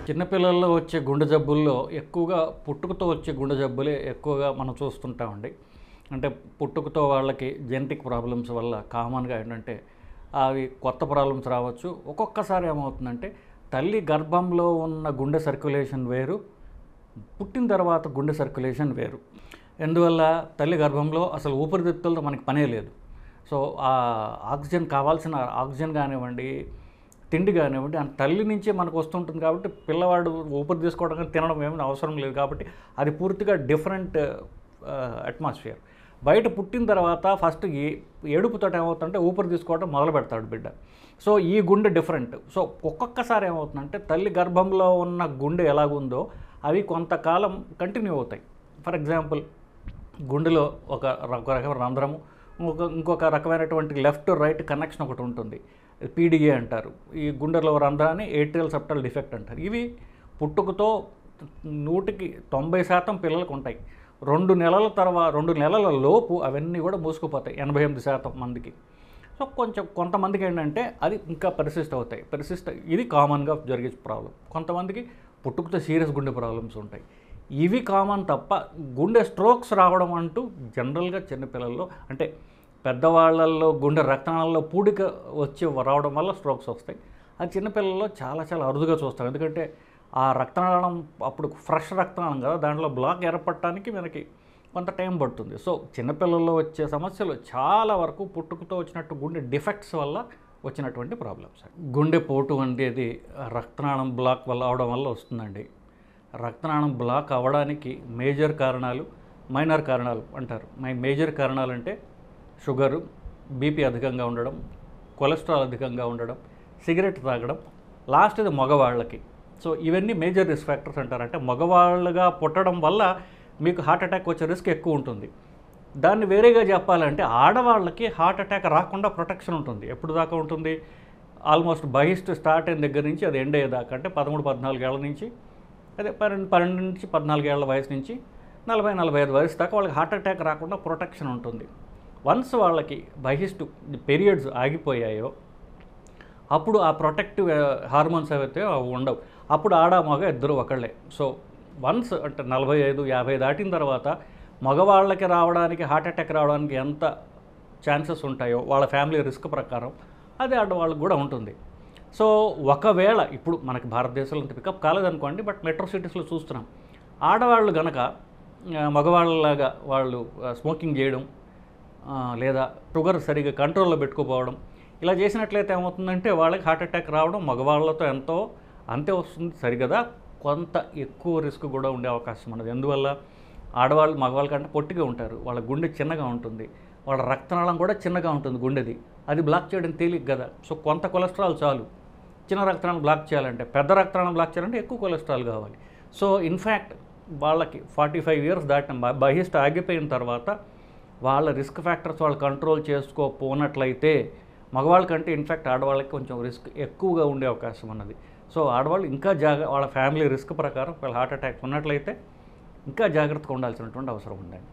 చిన్నపిల్లల్లో వచ్చే గుండె జబ్బుల్లో ఎక్కువగా పుట్టుకతో వచ్చే గుండె జబ్బులే ఎక్కువగా మనం చూస్తుంటామండి. అంటే పుట్టుకతో వాళ్ళకి జెనెటిక్ ప్రాబ్లమ్స్ వల్ల కామన్‌గా ఏంటంటే అవి కొత్త ప్రాబ్లమ్స్ రావచ్చు. ఒక్కొక్కసారి ఏమవుతుందంటే తల్లి గర్భంలో ఉన్న గుండె సర్క్యులేషన్ వేరు, పుట్టిన తర్వాత గుండె సర్క్యులేషన్ వేరు. ఎందువల్ల తల్లి గర్భంలో అసలు ఊపిరితిత్తులతో మనకి పనే లేదు. సో, ఆక్సిజన్ కావాల్సిన ఆక్సిజన్ కానివ్వండి, తిండి కానివ్వండి తల్లి నుంచే మనకు వస్తుంటుంది కాబట్టి పిల్లవాడు ఊపిరి తీసుకోవడం కానీ తినడం ఏమైనా అవసరం లేదు కాబట్టి అది పూర్తిగా డిఫరెంట్ అట్మాస్ఫియర్. బయట పుట్టిన తర్వాత ఫస్ట్ ఏడుపుతో ఏమవుతుందంటే ఊపిరి తీసుకోవడం మొదలు పెడతాడు బిడ్డ. సో ఈ గుండె డిఫరెంట్. సో ఒక్కొక్కసారి ఏమవుతుందంటే తల్లి గర్భంలో ఉన్న గుండె ఎలాగుందో అవి కొంతకాలం కంటిన్యూ అవుతాయి. ఫర్ ఎగ్జాంపుల్ గుండెలో ఒక రకమైన రంధ్రము, ఇంకొక రకమైనటువంటి లెఫ్ట్ రైట్ కనెక్షన్ ఒకటి ఉంటుంది, పీడిఏ అంటారు. ఈ గుండెలో రంధ్రాన్ని ఏట్రియల్ సెప్టల్ డిఫెక్ట్ అంటారు. ఇవి పుట్టుకతో 90% పిల్లలకు ఉంటాయి. 2 నెలల లోపు అవన్నీ కూడా మూసుకుపోతాయి 88% మందికి. సో కొంతమందికి ఏంటంటే అది ఇంకా పరిసిస్ట్ అవుతాయి. ఇది కామన్గా జరిగే ప్రాబ్లం. కొంతమందికి పుట్టుకతో సీరియస్ గుండె ప్రాబ్లమ్స్ ఉంటాయి. ఇవి కామన్ తప్ప గుండె స్ట్రోక్స్ రావడం అంటూ జనరల్గా చిన్నపిల్లల్లో, అంటే పెద్దవాళ్ళల్లో గుండె రక్తనాళాల్లో పూడిక రావడం వల్ల స్ట్రోక్స్ వస్తాయి. అది చిన్నపిల్లల్లో చాలా చాలా అరుదుగా చూస్తాం. ఎందుకంటే ఆ రక్తనాళం అప్పుడు ఫ్రెష్ రక్తనాళం కదా, దాంట్లో బ్లాక్ ఏర్పడటానికి మనకి కొంత టైం పడుతుంది. సో చిన్నపిల్లల్లో వచ్చే సమస్యలు చాలా వరకు పుట్టుకతో వచ్చినట్టు గుండె డిఫెక్ట్స్ వల్ల వచ్చినటువంటి ప్రాబ్లమ్స్. గుండె పోటు అనేది రక్తనాళం బ్లాక్ వల్ల అవడం వల్ల వస్తుందండి. రక్తనాళం బ్లాక్ అవ్వడానికి మేజర్ కారణాలు, మైనర్ కారణాలు అంటారు. మేజర్ కారణాలు అంటే షుగరు, బీపీ అధికంగా ఉండడం, కొలెస్ట్రాల్ అధికంగా ఉండడం, సిగరెట్ తాగడం, లాస్ట్ ఇది మగవాళ్ళకి. సో ఇవన్నీ మేజర్ రిస్క్ ఫ్యాక్టర్స్ అంటారు. అంటే మగవాళ్ళుగా పుట్టడం వల్ల మీకు హార్ట్ అటాక్ వచ్చే రిస్క్ ఎక్కువ ఉంటుంది. దాన్ని వేరేగా చెప్పాలంటే ఆడవాళ్ళకి హార్ట్ అటాక్ రాకుండా ప్రొటెక్షన్ ఉంటుంది. ఎప్పుడు దాకా ఉంటుంది? ఆల్మోస్ట్ బహిస్ట్ స్టార్ట్ అయిన దగ్గర నుంచి అది ఎండ్ అయ్యేదాకా, అంటే 13-14 ఏళ్ళ నుంచి, అదే 12 నుంచి 14 ఏళ్ళ వయసు నుంచి 40-45 వయసు దాకా వాళ్ళకి హార్ట్ అటాక్ రాకుండా ప్రొటెక్షన్ ఉంటుంది. వన్స్ వాళ్ళకి బహిస్ట్ పీరియడ్స్ ఆగిపోయాయో అప్పుడు ఆ ప్రొటెక్టివ్ హార్మోన్స్ ఏవైతే అవి ఉండవు. అప్పుడు ఆడ మగ ఇద్దరు ఒకళ్ళే. సో వన్స్ అంటే 45-50 దాటిన తర్వాత మగవాళ్ళకి రావడానికి, హార్ట్ అటాక్ రావడానికి ఎంత ఛాన్సెస్ ఉంటాయో వాళ్ళ ఫ్యామిలీ రిస్క్ ప్రకారం అది ఆడవాళ్ళకి కూడా ఉంటుంది. సో ఒకవేళ ఇప్పుడు మనకి భారతదేశంలో ఇంత పికప్ కాలేదనుకోండి, బట్ మెట్రో సిటీస్లో చూస్తున్నాం. ఆడవాళ్ళు గనక మగవాళ్ళలాగా వాళ్ళు స్మోకింగ్ చేయడం, లేదా షుగర్ సరిగ్గా కంట్రోల్లో పెట్టుకోపోవడం, ఇలా చేసినట్లయితే ఏమవుతుందంటే వాళ్ళకి హార్ట్ అటాక్ రావడం మగవాళ్ళతో అంతే వస్తుంది సరిగదా, కొంత ఎక్కువ రిస్క్ కూడా ఉండే అవకాశం ఉన్నది. ఎందువల్ల ఆడవాళ్ళు మగవాళ్ళ కంటే పొట్టిగా ఉంటారు, వాళ్ళ గుండె చిన్నగా ఉంటుంది, వాళ్ళ రక్తనాళం కూడా చిన్నగా ఉంటుంది గుండెది. అది బ్లాక్ చేయడం తేలిక కదా. సో కొంత కొలెస్ట్రాల్ చాలు. చిన్న రక్తనాళం బ్లాక్ చేయాలంటే, పెద్ద రక్తనాళం బ్లాక్ చేయాలంటే ఎక్కువ కొలెస్ట్రాల్ కావాలి. సో ఇన్ఫ్యాక్ట్ వాళ్ళకి 45 ఇయర్స్ దాటిన బహిష్ట ఆగిపోయిన తర్వాత వాళ్ళ రిస్క్ ఫ్యాక్టర్స్ వాళ్ళు కంట్రోల్ చేసుకోపోనట్లయితే మగవాళ్ళ కంటే ఇన్ఫ్యాక్ట్ ఆడవాళ్ళకి కొంచెం రిస్క్ ఎక్కువగా ఉండే అవకాశం ఉన్నది. సో ఆడవాళ్ళు ఇంకా వాళ్ళ ఫ్యామిలీ రిస్క్ ప్రకారం వాళ్ళ హార్ట్ అటాక్ ఉన్నట్లయితే ఇంకా జాగ్రత్తగా ఉండాల్సినటువంటి అవసరం ఉందండి.